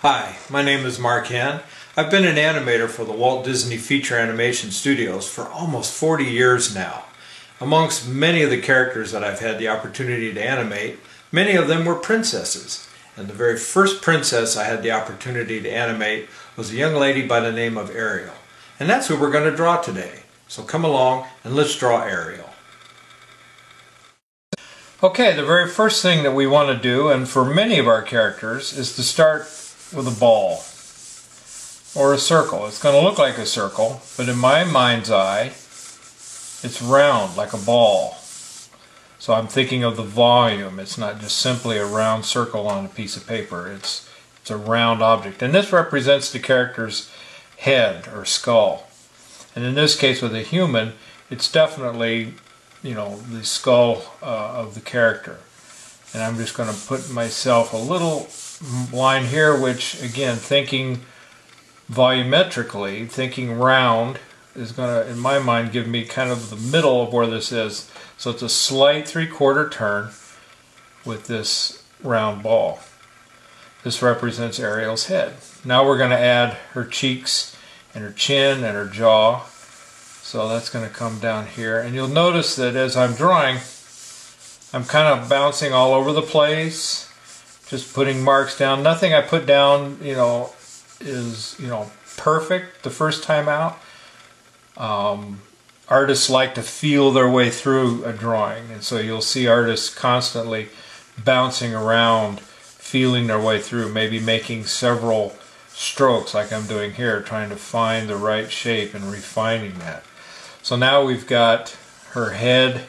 Hi, my name is Mark Henn. I've been an animator for the Walt Disney Feature Animation Studios for almost 40 years now. Amongst many of the characters that I've had the opportunity to animate, many of them were princesses. And the very first princess I had the opportunity to animate was a young lady by the name of Ariel. And that's who we're going to draw today. So come along and let's draw Ariel. Okay, the very first thing that we want to do, and for many of our characters, is to start with a ball or a circle. It's going to look like a circle, but in my mind's eye it's round like a ball. So I'm thinking of the volume. It's not just simply a round circle on a piece of paper. It's a round object, and this represents the character's head or skull. And in this case with a human, it's definitely, you know, the skull of the character. And I'm just going to put myself a little line here, which again, thinking volumetrically, thinking round, is going to, in my mind, give me kind of the middle of where this is. So it's a slight 3/4 turn with this round ball. This represents Ariel's head. Now we're going to add her cheeks and her chin and her jaw. So that's going to come down here. And you'll notice that as I'm drawing, I'm kind of bouncing all over the place, just putting marks down. Nothing I put down, is, perfect the first time out. Artists like to feel their way through a drawing, and so you'll see artists constantly bouncing around, feeling their way through, maybe making several strokes like I'm doing here, trying to find the right shape and refining that. So now we've got her head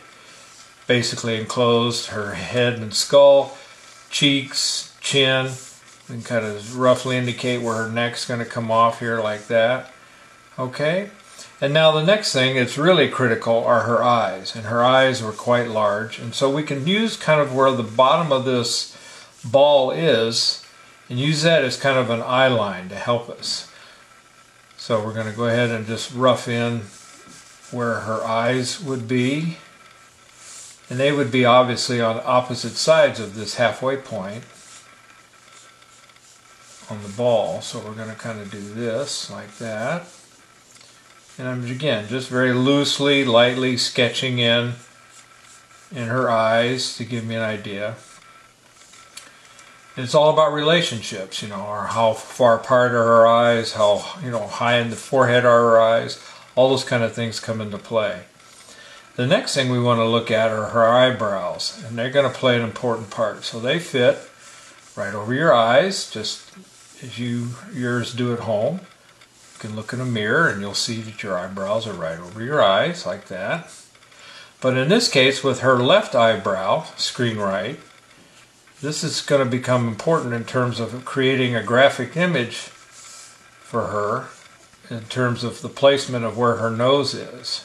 basically enclosed, her head and skull, cheeks, chin, and kind of roughly indicate where her neck's going to come off here like that. Okay, and now the next thing that's really critical are her eyes, and her eyes were quite large, and so we can use kind of where the bottom of this ball is and use that as kind of an eye line to help us. So we're going to go ahead and just rough in where her eyes would be, and they would be obviously on opposite sides of this halfway point on the ball. So we're going to kind of do this like that, and I'm again just very loosely, lightly sketching in her eyes to give me an idea. And it's all about relationships, or how far apart are her eyes, how high in the forehead are her eyes. All those kind of things come into play. The next thing we want to look at are her eyebrows, and they're going to play an important part. So they fit right over your eyes, just as yours do at home. You can look in a mirror and you'll see that your eyebrows are right over your eyes, like that. But in this case, with her left eyebrow, screen right, this is going to become important in terms of creating a graphic image for her, in terms of the placement of where her nose is.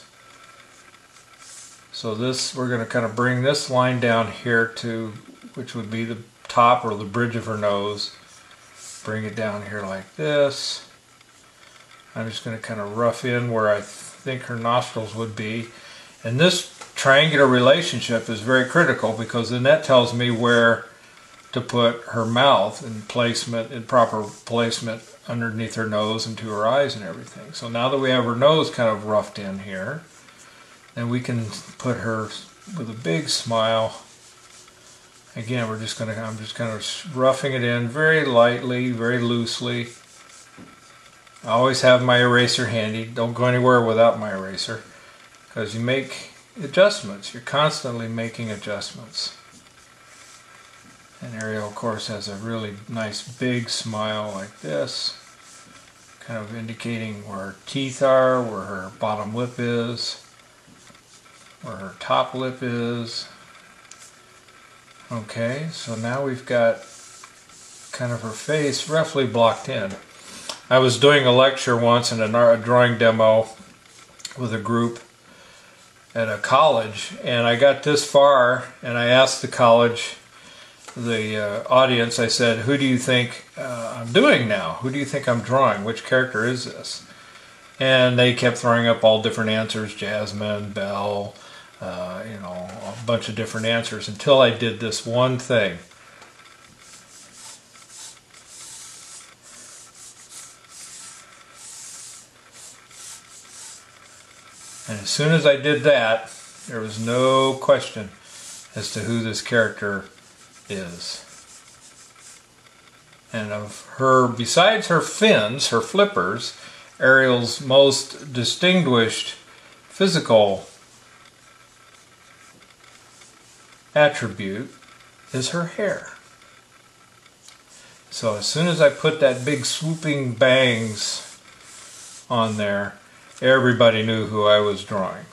So this, we're going to kind of bring this line down here to, which would be the top or the bridge of her nose. Bring it down here like this. I'm just going to kind of rough in where I think her nostrils would be. And this triangular relationship is very critical, because then that tells me where to put her mouth in placement, in proper placement underneath her nose and to her eyes and everything. So now that we have her nose kind of roughed in here, then we can put her with a big smile. Again, I'm just kind of roughing it in very lightly, very loosely. I always have my eraser handy. Don't go anywhere without my eraser, because you make adjustments. You're constantly making adjustments. And Ariel, of course, has a really nice big smile like this, kind of indicating where her teeth are, where her bottom lip is, where her top lip is. Okay, so now we've got kind of her face roughly blocked in. I was doing a lecture once in a drawing demo with a group at a college, and I got this far and I asked the college, the audience, I said, who do you think I'm doing now? Who do you think I'm drawing? Which character is this? And they kept throwing up all different answers, Jasmine, Belle, a bunch of different answers, until I did this one thing. And as soon as I did that, there was no question as to who this character is. And of her, besides her fins, her flippers, Ariel's most distinguished physical attribute is her hair. So as soon as I put that big swooping bangs on there, everybody knew who I was drawing.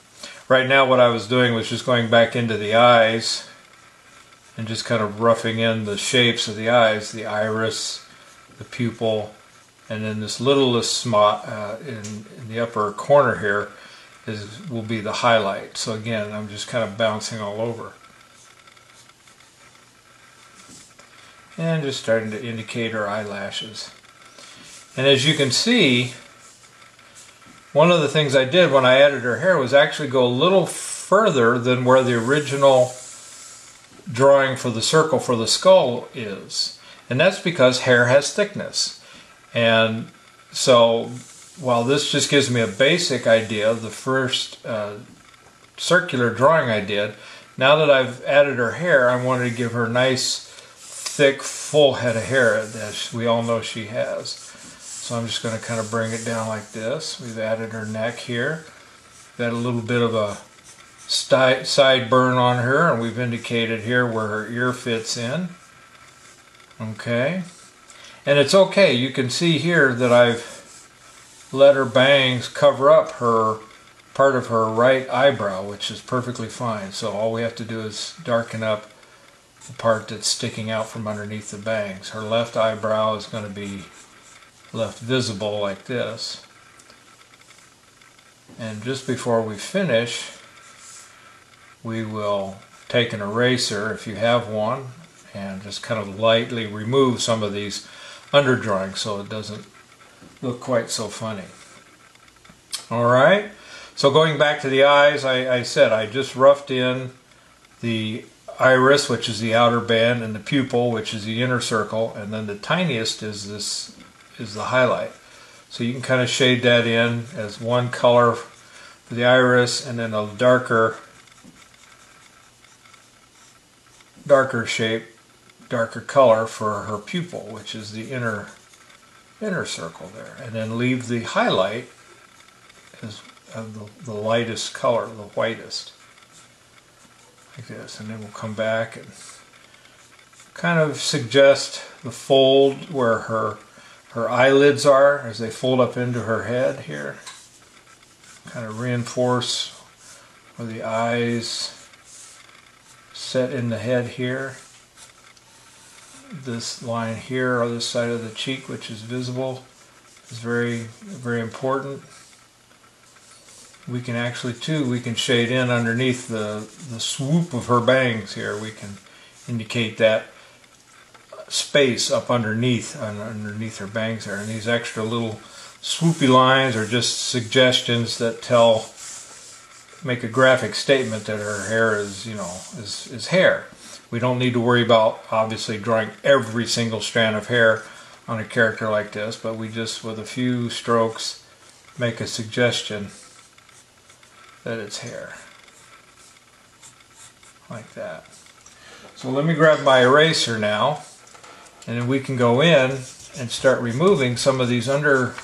Right now what I was doing was just going back into the eyes and just kind of roughing in the shapes of the eyes, the iris, the pupil, and then this littlest spot in the upper corner here will be the highlight. So again, I'm just kind of bouncing all over. And just starting to indicate her eyelashes. And as you can see, one of the things I did when I added her hair was actually go a little further than where the original drawing for the circle for the skull is. And that's because hair has thickness. And so while this just gives me a basic idea, the first circular drawing I did, now that I've added her hair, I wanted to give her a nice, thick, full head of hair, as we all know she has. So I'm just going to kind of bring it down like this. We've added her neck here. Got a little bit of a side burn on her, and we've indicated here where her ear fits in. Okay. And it's okay. You can see here that I've let her bangs cover up her part of her right eyebrow, which is perfectly fine. So all we have to do is darken up the part that's sticking out from underneath the bangs. Her left eyebrow is going to be left visible like this. And just before we finish, we will take an eraser, if you have one, and just kind of lightly remove some of these underdrawings so it doesn't look quite so funny. Alright, so going back to the eyes, I said I just roughed in the iris, which is the outer band, and the pupil, which is the inner circle, and then the tiniest is the highlight. So you can kind of shade that in as one color for the iris, and then a darker shape, darker color for her pupil, which is the inner circle there, and then leave the highlight as the lightest color, the whitest, like this. And then we'll come back and kind of suggest the fold where her eyelids are as they fold up into her head here. Kind of reinforce where the eyes set in the head here. This line here on this side of the cheek, which is visible, is very, very important. We can actually we can shade in underneath the swoop of her bangs here. We can indicate that space up underneath her bangs there. And these extra little swoopy lines are just suggestions that make a graphic statement that her hair is, is hair. We don't need to worry about obviously drawing every single strand of hair on a character like this, but we just, with a few strokes, make a suggestion that it's hair. Like that. So let me grab my eraser now, and then we can go in and start removing some of these under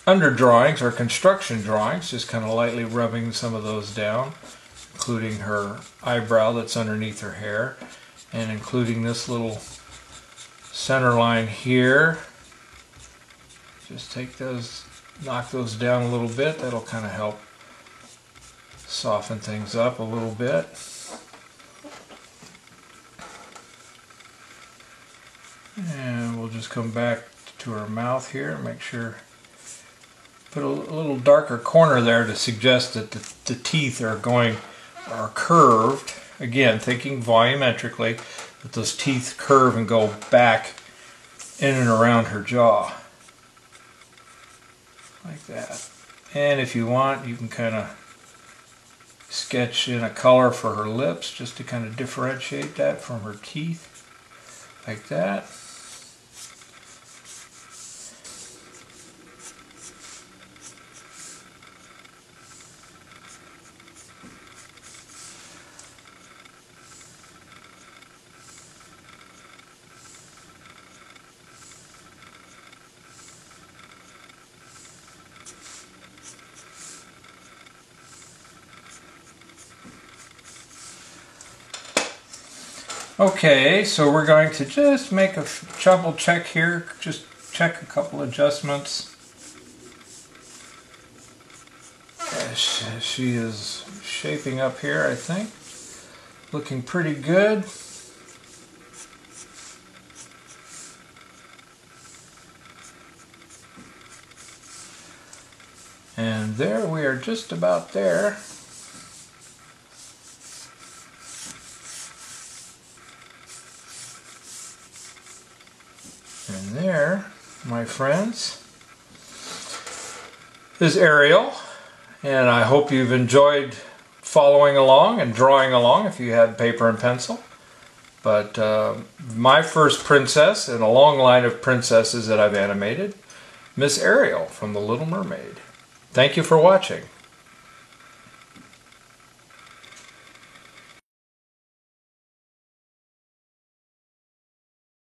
drawings or construction drawings, just kind of lightly rubbing some of those down, including her eyebrow that's underneath her hair, and including this little center line here. Just take those, knock those down a little bit. That'll kind of help soften things up a little bit. And we'll just come back to her mouth here, make sure, put a little darker corner there to suggest that the teeth are curved. Again, thinking volumetrically, that those teeth curve and go back in and around her jaw. Like that. And if you want, you can kind of sketch in a color for her lips just to kind of differentiate that from her teeth. Like that. Okay, so we're going to just make a double check here, just check a couple adjustments. She is shaping up here, I think. Looking pretty good. And there, we are just about there. And there, my friends, is Ariel. And I hope you've enjoyed following along and drawing along if you had paper and pencil. But my first princess in a long line of princesses that I've animated, Miss Ariel from The Little Mermaid. Thank you for watching.